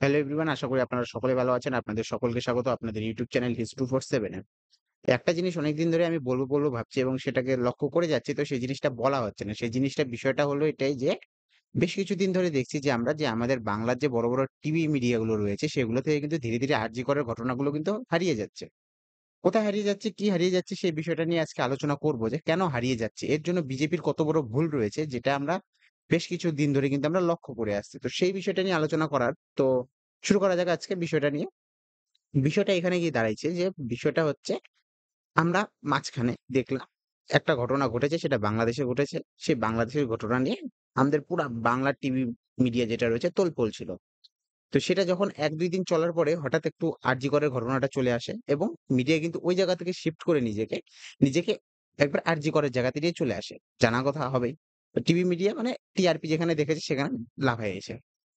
Hello everyone, আশা করি আপনারা সকলে ভালো আছেন। আপনাদের সকলকে স্বাগত আপনাদের ইউটিউব চ্যানেল History 247 এ। একটা জিনিস অনেকদিন ধরে আমি বলবো ভাবছি এবং সেটাকে লক্ষ্য করে যাচ্ছি, তো সেই জিনিসটা বলা হচ্ছে না। সেই জিনিসটার বিষয়টা হলো এটাই যে, বেশ কিছুদিন ধরে দেখছি যে আমরা যে আমাদের বাংলার যে বড় টিভি মিডিয়া গুলো রয়েছে সেগুলো থেকে কিন্তু ধীরে, ধীরে আরজি করের ঘটনাগুলো কিন্তু হারিয়ে যাচ্ছে। কোথায় হারিয়ে যাচ্ছে, কি হারিয়ে যাচ্ছে সেই বিষয়টা নিয়ে আজকে আলোচনা করব যে কেন হারিয়ে যাচ্ছে? এর জন্য বিজেপির কত বড় ভুল রয়েছে যেটা আমরা বেশ কিছুদিন ধরে কিন্তু আমরা লক্ষ্য করে আসছি। তো সেই বিষয়টা নিয়ে আলোচনা করার তো শুরু করা যাক আজকে বিষয়টা নিয়ে। বিষয়টা এখানে গিয়ে দাঁড়াইছে যে বিষয়টা হচ্ছে আমরা মাঝখানে দেখলাম একটা ঘটনা ঘটেছে, সেটা বাংলাদেশে ঘটেছে। সেই বাংলাদেশের ঘটনা নিয়ে আমাদের পুরা বাংলা টিভি মিডিয়া যেটা রয়েছে তোলপাড় ছিল। তো সেটা যখন ১-২ দিন চলার পরে হঠাৎ একটু আরজি করের ঘটনাটা চলে আসে এবং মিডিয়া কিন্তু ওই জায়গা থেকে শিফট করে নিজেকে একবার আরজি করের জায়গাতে নিয়ে চলে আসে। জানার কথা হবেই। তো টিভি মিডিয়া মানে টিআরপি যেখানে দেখেছে সেখানে লাফাইছে।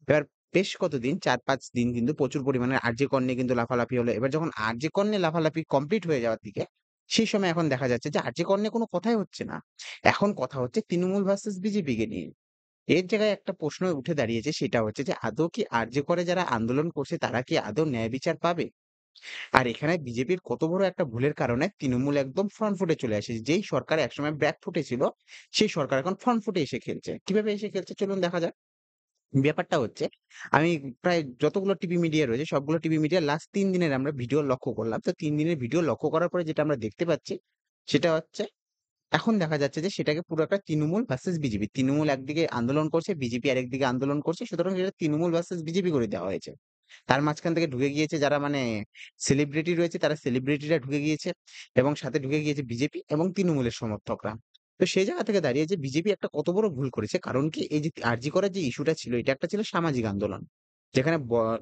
এবার বেশ কতদিন ৪-৫ দিন কিন্তু প্রচুর পরিমাণে আরজি কর নিয়ে কিন্তু লাফালাফি হলো। এবার যখন আরজি কর নিয়ে লাফালাফি কমপ্লিট হয়ে যাওয়ার দিকে, সেই সময় এখন দেখা যাচ্ছে যে আরজি কর নিয়ে কোনো কথাই হচ্ছে না। এখন কথা হচ্ছে তৃণমূল ভার্সাস বিজেপিকে নিয়ে। এর জায়গায় একটা প্রশ্ন উঠে দাঁড়িয়েছে, সেটা হচ্ছে যে আদৌ কি আরজি করে যারা আন্দোলন করছে তারা কি আদৌ ন্যায় বিচার পাবে? আর এখানে বিজেপির কত বড় একটা ভুলের কারণে তৃণমূল একদম ফ্রন্ট ফুটে চলে আসে। যেই সরকার একসময় ব্যাক ফুটে ছিল, সেই সরকার এখন ফ্রন্ট ফুটে এসে খেলছে। কিভাবে এসে খেলছে চলুন দেখা যাক। ব্যাপারটা হচ্ছে আমি প্রায় যতগুলো টিভি মিডিয়া রয়েছে সবগুলো টিভি মিডিয়ার লাস্ট ৩ দিনের আমরা ভিডিও লক্ষ্য করলাম। তো ৩ দিনের ভিডিও লক্ষ্য করার পরে যেটা আমরা দেখতে পাচ্ছি সেটা হচ্ছে এখন দেখা যাচ্ছে যে সেটাকে পুরো একটা তৃণমূল ভার্সাস বিজেপি। তৃণমূল একদিকে আন্দোলন করছে, বিজেপি আরেকদিকে আন্দোলন করছে। সুতরাং সেটা তৃণমূল ভার্সাস বিজেপি করে দেওয়া হয়েছে। তার মাঝখান থেকে ঢুকে গিয়েছে যারা মানে সেলিব্রিটি রয়েছে, তারা সেলিব্রিটিরা ঢুকে গিয়েছে এবং সাথে ঢুকে গিয়েছে বিজেপি এবং তৃণমূলের সমর্থকরা। তো সেই জায়গা থেকে দাঁড়িয়ে যে বিজেপি একটা কত বড় ভুল করেছে। কারণ কি এই যে আরজি করার যে ইস্যুটা ছিল এটা একটা ছিল সামাজিক আন্দোলন। যেখানে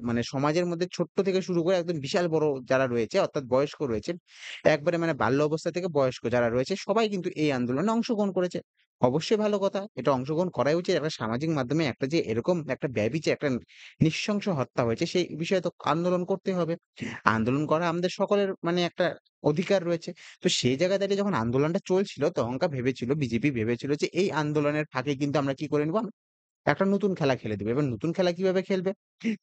মানে সমাজের মধ্যে ছোট্ট থেকে শুরু করে একদম বিশাল বড় যারা রয়েছে অর্থাৎ বয়স্ক রয়েছে, একবারে মানে বাল্য অবস্থা থেকে বয়স্ক যারা রয়েছে সবাই কিন্তু এই আন্দোলনে অংশগ্রহণ করেছে। অবশ্যই ভালো কথা। এটা অংশগ্রহণ করাই উচিত। একটা সামাজিক মাধ্যমে একটা যে এরকম একটা ব্যভিচার, একটা নৃশংস হত্যা হয়েছে সেই বিষয়ে তো আন্দোলন করতে হবে। আন্দোলন করা আমাদের সকলের মানে একটা অধিকার রয়েছে। তো সেই জায়গায় দাঁড়িয়ে যখন আন্দোলনটা চলছিল তখনকার ভেবেছিল বিজেপি ভেবেছিল যে এই আন্দোলনের ফাঁকে কিন্তু আমরা কি করে নিব? একটা নতুন খেলা খেলে দিবে। এবার নতুন খেলা কিভাবে খেলবে?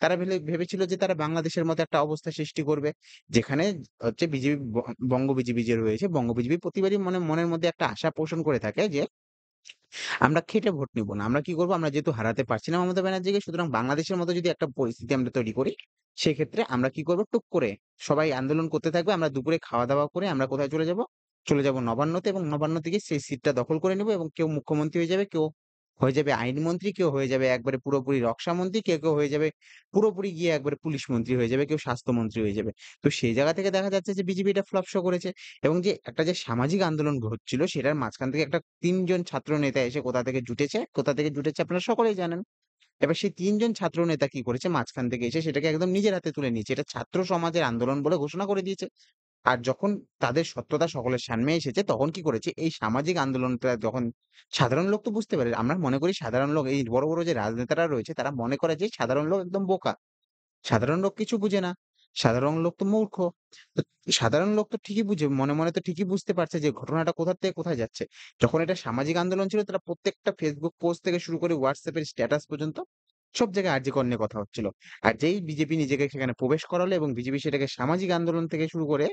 তারা ভেবেছিল যে তারা বাংলাদেশের মতো একটা অবস্থা সৃষ্টি করবে। যেখানে হচ্ছে বিজেপি বঙ্গ বিজেপি যে রয়েছে, বঙ্গ বিজেপি প্রতিবারই মনের মধ্যে একটা আশা পোষণ করে থাকে যে আমরা খেটে ভোট নিব না। আমরা কি করব? আমরা যেহেতু হারাতে পারছি না মমতা ব্যানার্জিকে, সুতরাং বাংলাদেশের মতো যদি একটা পরিস্থিতি আমরা তৈরি করি, সেক্ষেত্রে আমরা কি করব? টুক করে সবাই আন্দোলন করতে থাকবে। আমরা দুপুরে খাওয়া-দাওয়া করে আমরা কোথায় চলে যাব? চলে যাব নবান্নতে এবং নবান্ন থেকে সেই সিটটা দখল করে নেব এবং কেউ মুখ্যমন্ত্রী হয়ে যাবে, কেউ হয়ে যাবে আইনমন্ত্রী, কেউ হয়ে যাবে একবারে পুরোপুরি রক্ষামন্ত্রী, কেউ হয়ে যাবে পুরোপুরি গিয়ে একবারে পুলিশ মন্ত্রী হয়ে যাবে, কেউ স্বাস্থ্যমন্ত্রী হয়ে যাবে। তো সেই জায়গা থেকে দেখা যাচ্ছে যে বিজেপি এটা ফ্লপ শো করেছে এবং যে একটা যে সামাজিক আন্দোলন হচ্ছিল সেটার মাঝখান থেকে একটা ৩ জন ছাত্র নেতা এসে কোথা থেকে জুটেছে আপনারা সকলেই জানেন। এবার সেই ৩ জন ছাত্র নেতা কি করেছে মাঝখান থেকে এসে সেটাকে একদম নিজের হাতে তুলে নিয়েছে। এটা ছাত্র সমাজের আন্দোলন বলে ঘোষণা করে দিয়েছে। আর যখন তাদের সত্যতা সকলের সামনে এসেছে তখন কি করেছে এই সামাজিক আন্দোলনটা যখন সাধারণ লোক তো বুঝতে পারে। আমরা মনে করি সাধারণ লোক এই বড় যে রাজনেতারা রয়েছে তারা মনে করে যে সাধারণ লোক একদম বোকা। সাধারণ লোক কিছু বুঝে না। সাধারণ লোক তো মূর্খ। তো সাধারণ লোক তো ঠিকই বুঝে। মনে তো ঠিকই বুঝতে পারছে যে ঘটনাটা কোথা থেকে কোথায় যাচ্ছে। যখন এটা সামাজিক আন্দোলন ছিল তারা প্রত্যেকটা Facebook পোস্ট থেকে শুরু করে WhatsApp এর স্ট্যাটাস পর্যন্ত সব জায়গায় আরজি কর নিয়ে কথা হচ্ছিল। আর যেই বিজেপি নিজেকে সেখানে প্রবেশ করালো এবং বিজেপি সেটাকে সামাজিক আন্দোলন থেকে শুরু করে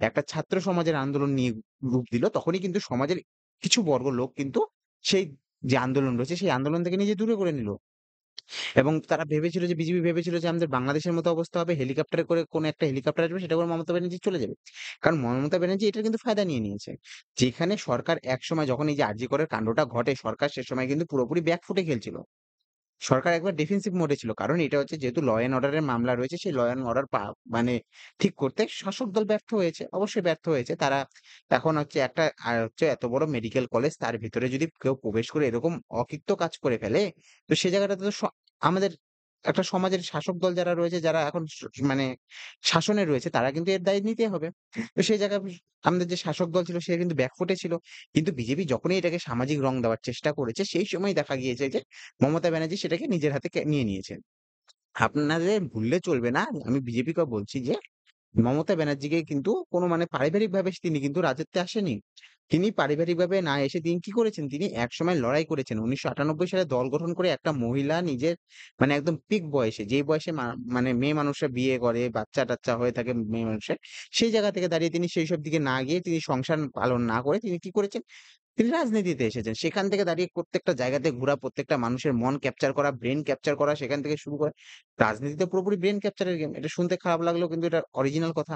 একটা ছাত্র সমাজের আন্দোলন নিয়ে রূপ দিল, তখনই কিন্তু সমাজের কিছু বর্গ লোক কিন্তু সেই যে আন্দোলন রয়েছে সেই আন্দোলন থেকে নিজে দূরে করে নিল। এবং তারা ভেবেছিল যে বিজেপি ভেবেছিল যে আমাদের বাংলাদেশের মতো অবস্থা হবে। হেলিকপ্টারে করে কোনো একটা হেলিকপ্টার আসবে সেটা করে মমতা ব্যানার্জি চলে যাবে। কারণ মমতা ব্যানার্জি এটার কিন্তু ফায়দা নিয়ে নিয়েছে। যেখানে সরকার একসময় যখন এই যে আরজি করের কান্ডটা ঘটে সরকার সে সময় কিন্তু পুরোপুরি ব্যাকফুটে খেলছিল। সরকার একবার ডিফেন্সিভ মোডে ছিল। কারণ এটা হচ্ছে যেহেতু ল অ্যান্ড অর্ডার এর মামলা রয়েছে সেই ল অ্যান্ড অর্ডার মানে ঠিক করতে শাসক দল ব্যর্থ হয়েছে। অবশ্যই ব্যর্থ হয়েছে। তারা এখন হচ্ছে একটা আর হচ্ছে এত বড় মেডিকেল কলেজ তার ভিতরে যদি কেউ প্রবেশ করে এরকম অকৃত্য কাজ করে ফেলে, তো সে জায়গাটাতে তো আমাদের একটা সমাজের শাসক দল যারা রয়েছে যারা এখন মানে শাসনে রয়েছে তারা কিন্তু এর দায় নিতে হবে। তো সেই জায়গায় আমাদের যে শাসক দল ছিল সে কিন্তু ব্যাকফুটে ছিল। কিন্তু বিজেপি যখনই এটাকে সামাজিক রং দেওয়ার চেষ্টা করেছে সেই সময় দেখা গিয়েছে যে মমতা ব্যানার্জি সেটাকে নিজের হাতে নিয়ে নিয়েছেন। আপনাদের ভুললে চলবে না। আমি বিজেপিকেও বলছি যে মমতা ব্যানার্জিকে কিন্তু কোনো মানে পারিবারিকভাবে তিনি কিন্তু রাজত্বে আসেনি। তিনি পারিবারিকভাবে না এসে তিনি কি করেছেন? তিনি একসময় লড়াই করেছেন। ১৯৯৮ সালে দল গঠন করে একটা মহিলা নিজের মানে একদম পিক বয়সে, যেই বয়সে মানে মেয়ে মানুষরা বিয়ে করে, বাচ্চা-টাচ্চা হয়ে থাকে মেয়ে মানুষের, সেই জায়গা থেকে দাঁড়িয়ে তিনি সেইসব দিকে না গিয়ে তিনি সংসার পালন না করে তিনি কি করেছেন? তিনি রাজনীতিতে এসেছেন। সেখান থেকে দাঁড়িয়ে প্রত্যেকটা জায়গাতে ঘুরা, প্রত্যেকটা মানুষের মন ক্যাপচার করা, ব্রেইন ক্যাপচার করা সেখান থেকে শুরু করে রাজনীতিতে পুরোপুরি ব্রেইন ক্যাপচারের গেম। এটা শুনতে খারাপ লাগলেও কিন্তু এটা অরিজিনাল কথা।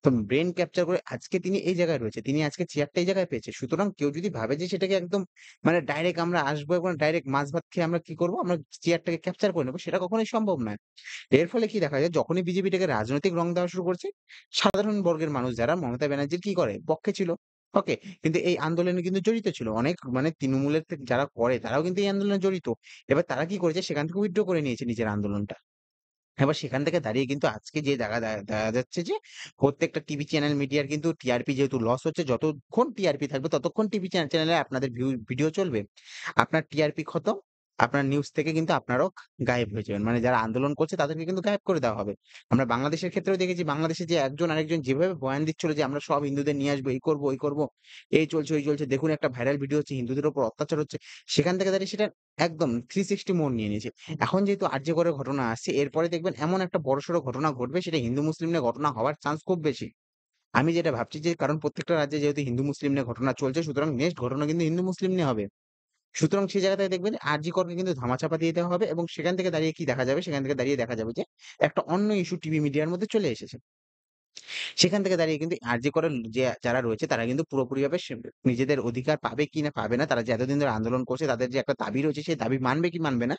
তো ব্রেইন ক্যাপচার করে আজকে তিনি এই জায়গায় রয়েছে। তিনি আজকে চেয়ারটা এই জায়গায় পেয়েছে। সুতরাং কেউ যদি ভাবে যে সেটাকে একদম মানে ডাইরেক্ট আমরা আসবো এবং ডাইরেক্ট মাছ ভাত খেয়ে আমরা কি করব? আমরা চেয়ারটাকে ক্যাপচার করে নেব। সেটা কখনোই সম্ভব নয়। এর ফলে কি দেখা যায়? যখনই বিজেপিটাকে রাজনৈতিক রং দেওয়া শুরু করছে, সাধারণ বর্গের মানুষ যারা মমতা ব্যানার্জির কি করে? পক্ষে ছিল। ওকে। কিন্তু এই আন্দোলনে কিন্তু জড়িত ছিল। অনেক মানে তৃণমূলের যারা করে তারাও কিন্তু এই আন্দোলনে জড়িত। এবার তারা কি করেছে? সেখান থেকে উইথড্র করে নিয়েছে নিজের আন্দোলনটা। এবার সেখান থেকে দাঁড়িয়ে কিন্তু আজকে যে জায়গা দেখা যাচ্ছে যে প্রত্যেকটা টিভি চ্যানেল মিডিয়ার কিন্তু টিআরপি যেহেতু লস হচ্ছে, যতক্ষণ টিআরপি থাকবে ততক্ষণ টিভি চ্যানেলে আপনাদের ভিডিও চলবে। আপনার টিআরপি খতম, আপনার নিউজ থেকে কিন্তু আপনারাও গায়েব হয়ে যাবেন। মানে যারা আন্দোলন করছে তাদেরকে কিন্তু গায়েব করে দেওয়া হবে। আমরা বাংলাদেশের ক্ষেত্রেও দেখেছি, বাংলাদেশে যে একজন আরেকজন যেভাবে বয়ান দিচ্ছিল যে আমরা সব হিন্দুদের নিয়ে আসবো, এই করব, ওই করব, এই চলছে, ওই চলছে। দেখুন একটা ভাইরাল ভিডিও হচ্ছে হিন্দুদের উপর অত্যাচার হচ্ছে। সেখান থেকে দাঁড়িয়ে সেটা একদম 360 মোড় নিয়ে নিয়েছে। এখন যেহেতু আরজে করে ঘটনা আসছে, এরপরে দেখবেন এমন একটা বড়সড় ঘটনা ঘটবে, সেটা হিন্দু-মুসলিম নিয়ে ঘটনা হওয়ার চান্স খুব বেশি। আমি যেটা ভাবছি যে কারণ প্রত্যেকটা রাজ্যে যেহেতু হিন্দু-মুসলিম নিয়ে ঘটনা চলছে, সুতরাং নেক্সট ঘটনা কিন্তু হিন্দু-মুসলিম নিয়ে হবে। সুতরাং সেই জায়গা থেকে দেখবেন আরজিকরকে কিন্তু ধামাচাপা দিয়ে দেওয়া হবে এবং সেখান থেকে দাঁড়িয়ে কি দেখা যাবে? সেখান থেকে দাঁড়িয়ে দেখা যাবে যে একটা অন্য ইস্যু টিভি মিডিয়ার মধ্যে চলে এসেছে। সেখান থেকে দাঁড়িয়ে কিন্তু আরজি করের যে যারা রয়েছে তারা কিন্তু পুরোপুরিভাবে নিজেদের অধিকার পাবে কি না পাবে না, তারা যে এতদিন ধরে আন্দোলন করছে তাদের যে একটা দাবি রয়েছে সেই দাবি মানবে কি মানবে না,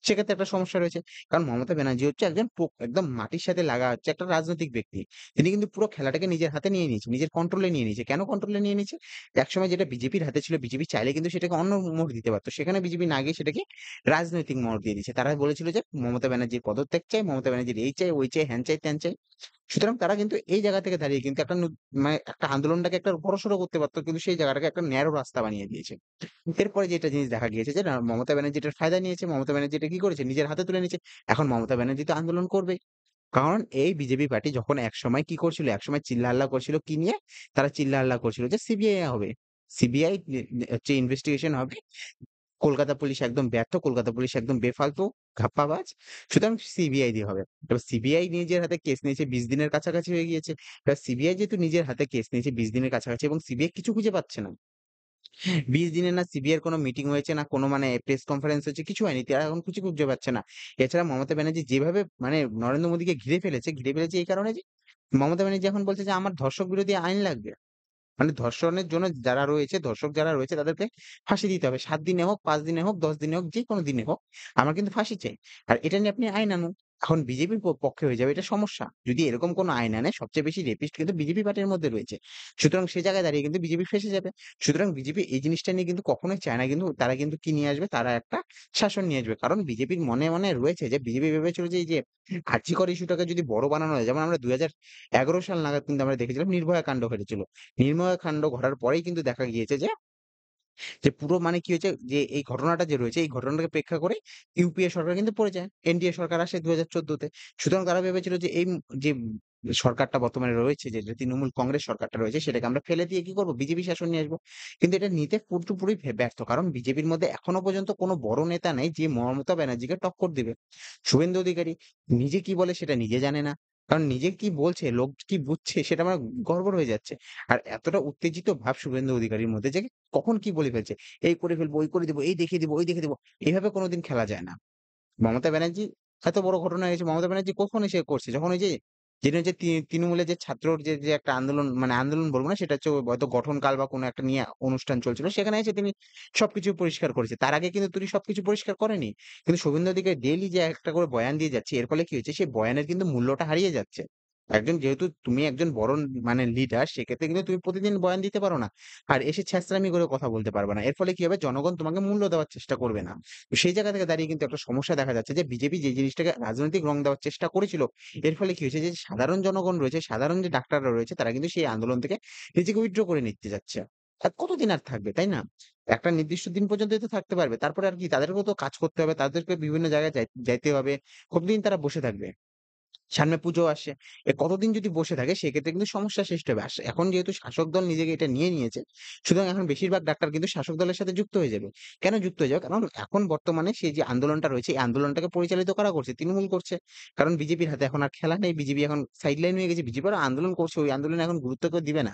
সেক্ষেত্রে একটা সমস্যা রয়েছে। কারণ মমতা ব্যানার্জি হচ্ছে একজন একদম মাটির সাথে লাগা হচ্ছে একটা রাজনৈতিক ব্যক্তি। তিনি কিন্তু পুরো খেলাটাকে নিজের হাতে নিয়ে নিয়েছে, নিজের কন্ট্রোলে নিয়ে নিয়েছে। কেন কন্ট্রোলে নিয়ে নিয়েছে? একসময় যেটা বিজেপির হাতে ছিল, বিজেপি চাইলে কিন্তু সেটাকে অন্য মোড় দিতে পারত। সেখানে বিজেপি না গিয়ে সেটাকে রাজনৈতিক মোড় দিয়ে দিয়েছে। তারা বলেছিল যে মমতা ব্যানার্জির পদত্যাগ চাই, মমতা ব্যানার্জির এই চাই, ওই চাই, হ্যান চাই, ত্যান চাই। সুতরাং তারা কিন্তু এই জায়গা থেকে দাঁড়িয়ে কিন্তু একটা মানে একটা আন্দোলনটাকে একটা বড়সড় করতে পারত। কিন্তু সেই জায়গাটাকে একটা ন্যারো রাস্তা বানিয়ে দিয়েছে। এরপরে যেটা জিনিস দেখা গিয়েছে যে না, মমতা ব্যানার্জি এটার ফায়দা নিয়েছে। মমতা ব্যানার্জি এটা কি করেছে? নিজের হাতে তুলে নিয়েছে। এখন মমতা ব্যানার্জি তো আন্দোলন করবেই। কারণ এই বিজেপি পার্টি যখন একসময় কি করছিল? একসময় চিল্লাহাল্লা করছিল কি নিয়ে? তারা চিল্লাহাল্লা করছিল যে সিবিআই হবে। সিবিআই হচ্ছে ইনভেস্টিগেশন হবে। কলকাতা পুলিশ একদম ব্যর্থ। কলকাতা পুলিশ একদম বেফালতু, ঘাপ্পাবাজ। সুতরাং সিবিআই দিয়ে হবে। এবার সিবিআই নিজের হাতে কেস নিয়েছে ২০ দিনের কাছাকাছি হয়ে গিয়েছে। এবার সিবিআই যেহেতু নিজের হাতে কেস নিয়েছে ২০ দিনের কাছাকাছি এবং সিবিআই কিছু খুঁজে পাচ্ছে না। ২০ দিনে না সিবিআই এর কোনো মিটিং হয়েছে, না কোনো মানে প্রেস কনফারেন্স হয়েছে, কিছু হয়নি। তারা এখন কিছু খুঁজে পাচ্ছে না। এছাড়া মমতা ব্যানার্জি যেভাবে মানে নরেন্দ্র মোদিকে ঘিরে ফেলেছে এই কারণে যে মমতা ব্যানার্জি এখন বলছে যে আমার ধর্ষক বিরোধী আইন লাগবে। মানে ধর্ষণের জন্য যারা রয়েছে, দর্শক যারা রয়েছে তাদেরকে ফাঁসি দিতে হবে। ৭ দিনে হোক, ৫ দিনে হোক, ১০ দিনে হোক, যেকোনো দিনে হোক। আমার কিন্তু ফাঁসি চাই। আর এটা নিয়ে আপনি আইন আনুন। এখন বিজেপির পক্ষে হয়ে যাবে এটা সমস্যা। যদি এরকম কোনো আইন আনে, সবচেয়ে বেশি রেপিস্ট কিন্তু বিজেপি পার্টির মধ্যে রয়েছে। সুতরাং সে জায়গায় দাঁড়িয়ে কিন্তু বিজেপি ফেঁসে যাবে। সুতরাং বিজেপি এই জিনিসটা নিয়ে কিন্তু কখনোই চায় না, কিন্তু তারা কিন্তু কি নিয়ে আসবে? তারা একটা শাসন নিয়ে আসবে। কারণ বিজেপির মনে রয়েছে যে বিজেপি ভেবেছিল যে এই যে আর্যিকর ইস্যুটাকে যদি বড় বানানো যায়, যেমন আমরা ২০১১ সাল নাগাদ কিন্তু আমরা দেখেছিলাম নির্ভয়া কাণ্ড ঘটেছিল। নির্ভয়া কাণ্ড ঘটার পরেই কিন্তু দেখা গিয়েছে যে পুরো মানে কি হয়েছে যে এই ঘটনাটা যে রয়েছে এই ঘটনাটাকে প্রেক্ষা করে ইউপিএ সরকার কিন্তু পড়ে যায়। এনডিএ সরকার আসে ২০১৪ তে। সুতরাং তারা ভেবেছিল যে যে সরকারটা বর্তমানে রয়েছে, যে তৃণমূল কংগ্রেস সরকারটা রয়েছে সেটাকে আমরা ফেলে দিয়ে কি করব? বিজেপি শাসন নিয়ে আসবো। কিন্তু এটা নিতে পুরোপুরি ব্যর্থ। কারণ বিজেপির মধ্যে এখনো পর্যন্ত কোনো বড় নেতা নেই যে মমতা ব্যানার্জিকে টক্কর দিবে। শুভেন্দু অধিকারী নিজে কি বলে সেটা নিজে জানে না। কারণ নিজে কি বলছে, লোক কি বুঝছে সেটা আমার গড়বড় হয়ে যাচ্ছে। আর এতটা উত্তেজিত ভাব শুভেন্দু অধিকারীর মধ্যে যে কখন কি বলে ফেলছে। এই করে ফেলবো, ওই করে দিব, এই দেখিয়ে দিব, ওই দেখিয়ে দিব। এভাবে কোনদিন খেলা যায় না। মমতা ব্যানার্জি এত বড় ঘটনা হয়ে গেছে। মমতা ব্যানার্জি কখন এসে করছে? যখন ওই যে যেটা হচ্ছে তৃণমূলের যে ছাত্রর যে একটা আন্দোলন, মানে আন্দোলন বলব না, সেটা হচ্ছে হয়তো গঠনকাল বা কোনো একটা নিয়ে অনুষ্ঠান চলছিল। সেখানে এসে তিনি সবকিছু পরিষ্কার করেছে। তার আগে কিন্তু তিনি সবকিছু পরিষ্কার করেনি। কিন্তু শুভেন্দু অধিকারী ডেইলি যে একটা করে বয়ান দিয়ে যাচ্ছে, এর ফলে কি হয়েছে? সেই বয়ানের কিন্তু মূল্যটা হারিয়ে যাচ্ছে। যেহেতু তুমি একজন বড় মানে লিডার, সেক্ষেত্রে কিন্তু তুমি প্রতিদিন বয়ান দিতে পারো না। আর এসে ছ্যাঁচড়ামি করে কথা বলতে পারবে না। এর ফলে কি হবে? জনগণ তোমাকে মূল্য দেওয়ার চেষ্টা করবে না। তো সেই জায়গা থেকে দাঁড়িয়ে কিন্তু একটা সমস্যা দেখা যাচ্ছে যে বিজেপি যে জিনিসটাকে রাজনৈতিক রং দেওয়ার চেষ্টা করেছিল, এর ফলে কি হয়েছে? যে সাধারণ জনগণ রয়েছে, সাধারণ যে ডাক্তাররা রয়েছে তারা কিন্তু সেই আন্দোলন থেকে নিজেকে উইথড্র করে নিতে যাচ্ছে। আর কতদিন আর থাকবে, তাই না? একটা নির্দিষ্ট দিন পর্যন্তই তো থাকতে পারবে। তারপরে আর কি? তাদেরকেও তো কাজ করতে হবে। তাদেরকে বিভিন্ন জায়গায় যাইতে হবে। কতদিন তারা বসে থাকবে? সামনে পুজো আসছে। কতদিন যদি বসে থাকে সেক্ষেত্রে কিন্তু সমস্যার সৃষ্টি হবে। এখন যেহেতু শাসক দল নিজেকে এটা নিয়ে নিয়েছে, সুতরাং এখন বেশিরভাগ ডাক্তার কিন্তু শাসক দলের সাথে যুক্ত হয়ে যাবে। কেন যুক্ত হয়ে যাবে? কারণ এখন বর্তমানে সেই যে আন্দোলনটা রয়েছে, এই আন্দোলনটাকে পরিচালিত কারা করছে? তৃণমূল করছে। কারণ বিজেপির হাতে এখন আর খেলা নেই। বিজেপি এখন সাইডলাইন হয়ে গেছে। বিজেপি ওরা আন্দোলন করছে, ওই আন্দোলনে এখন গুরুত্ব কেউ দিবে না।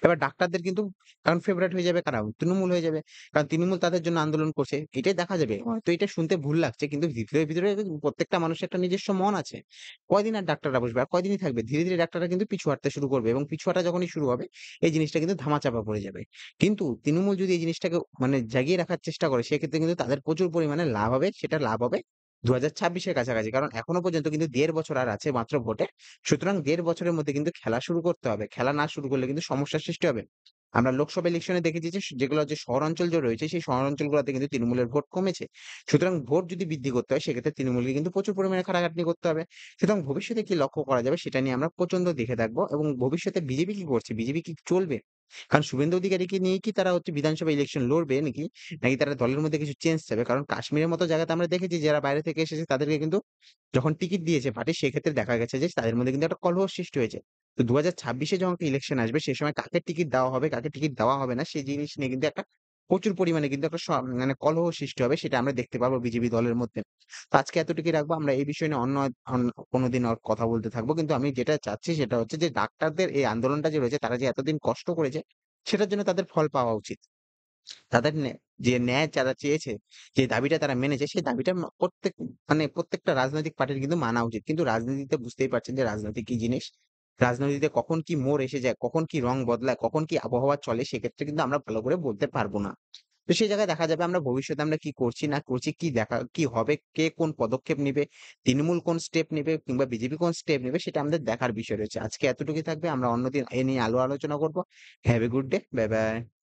এবার ডাক্তারদের কিন্তু কারণ ফেভারাইট হয়ে যাবে কারা? তৃণমূল হয়ে যাবে। কারণ তৃণমূল তাদের জন্য আন্দোলন করছে। এটাই দেখা যাবে। হয়তো এটা শুনতে ভুল লাগছে কিন্তু ভিতরে প্রত্যেকটা মানুষের একটা নিজস্ব মন আছে। কয়দিন আর ডাক্তাররা বসবে? আর কয়দিনই থাকবে? ধীরে ডাক্তাররা কিন্তু পিছু হাঁটতে শুরু করবে এবং পিছু হাঁটা যখনই শুরু হবে, এই জিনিসটা কিন্তু ধামাচাপা পড়ে যাবে। কিন্তু তৃণমূল যদি এই জিনিসটাকে মানে জাগিয়ে রাখার চেষ্টা করে, সেক্ষেত্রে কিন্তু তাদের প্রচুর পরিমাণে লাভ হবে। সেটা লাভ হবে ২০২৬ এর কাছাকাছি। কারণ এখনো পর্যন্ত কিন্তু ১.৫ বছর আর আছে মাত্র ভোটে। সুতরাং ১.৫ বছরের মধ্যে কিন্তু খেলা শুরু করতে হবে। খেলা না শুরু করলে কিন্তু সমস্যার সৃষ্টি হবে। আমরা লোকসভা ইলেকশনে দেখেছি যে যেগুলো যে শহরাঞ্চল যে রয়েছে সেই শহরাঞ্চলগুলোতে কিন্তু তৃণমূলের ভোট কমেছে। সুতরাং ভোট যদি বৃদ্ধি করতে হয় সেক্ষেত্রে তৃণমূলকে কিন্তু প্রচুর পরিমাণে খাটাখাটনি করতে হবে। সুতরাং ভবিষ্যতে কি লক্ষ্য করা যাবে সেটা নিয়ে আমরা প্রচন্ড দেখে থাকবো এবং ভবিষ্যতে বিজেপি কি করছে? বিজেপি কি চলবে? কারণ শুভেন্দু অধিকারীকে নিয়ে কি তারা বিধানসভা ইলেকশন লড়বে নাকি? নাকি তারা দলের মধ্যে কিছু চেঞ্জ চাবে? কারণ কাশ্মীরের মতো জায়গাতে আমরা দেখেছি যারা বাইরে থেকে এসেছে তাদেরকে কিন্তু যখন টিকিট দিয়েছে পার্টি সেক্ষেত্রে দেখা গেছে যে তাদের মধ্যে কিন্তু একটা কলহ সৃষ্টি হয়েছে। তো ২০২৬ এ যখন ইলেকশন আসবে সে সময় কাকে টিকিট দেওয়া হবে, কাকে টিকিট দেওয়া হবে না সেই জিনিস নিয়ে কিন্তু একটা প্রচুর পরিমাণে কিন্তু একটা মানে কলহ সৃষ্টি হবে সেটা আমরা দেখতে পারবো বিজেপি দলের মধ্যে। তো আজকে এতটুকুই রাখবো। আমরা এই বিষয় নিয়ে অন্য কোনদিন আর কথা বলতে থাকবো। কিন্তু আমি যেটা চাচ্ছি সেটা হচ্ছে যে ডাক্তারদের এই আন্দোলনটা যে রয়েছে তারা যে এতদিন কষ্ট করেছে সেটার জন্য তাদের ফল পাওয়া উচিত। তাদের যে ন্যায় যারা চেয়েছে, যে দাবিটা তারা মেনেছে সেই দাবিটা মানে প্রত্যেকটা রাজনৈতিক পার্টির কিন্তু মানা উচিত। কিন্তু রাজনীতিতে বুঝতেই পারছেন যে রাজনীতি কি জিনিস। রাজনীতিতে কখন কি মোড় এসে যায়, কখন কি রং বদলায়, কখন কি আবহাওয়া চলে সেক্ষেত্রে কিন্তু আমরা ভালো করে বলতে পারব না। তো সেই জায়গায় দেখা যাবে আমরা ভবিষ্যতে আমরা কি করছি না করছি, কি হবে, কে কোন পদক্ষেপ নিবে, তৃণমূল কোন স্টেপ নিবে কিংবা বিজেপি কোন স্টেপ নিবে সেটা আমাদের দেখার বিষয় রয়েছে। আজকে এতটুকুই থাকবে। আমরা অন্যদিন এ নিয়ে আলো আলোচনা করব। Have a good day. Bye bye.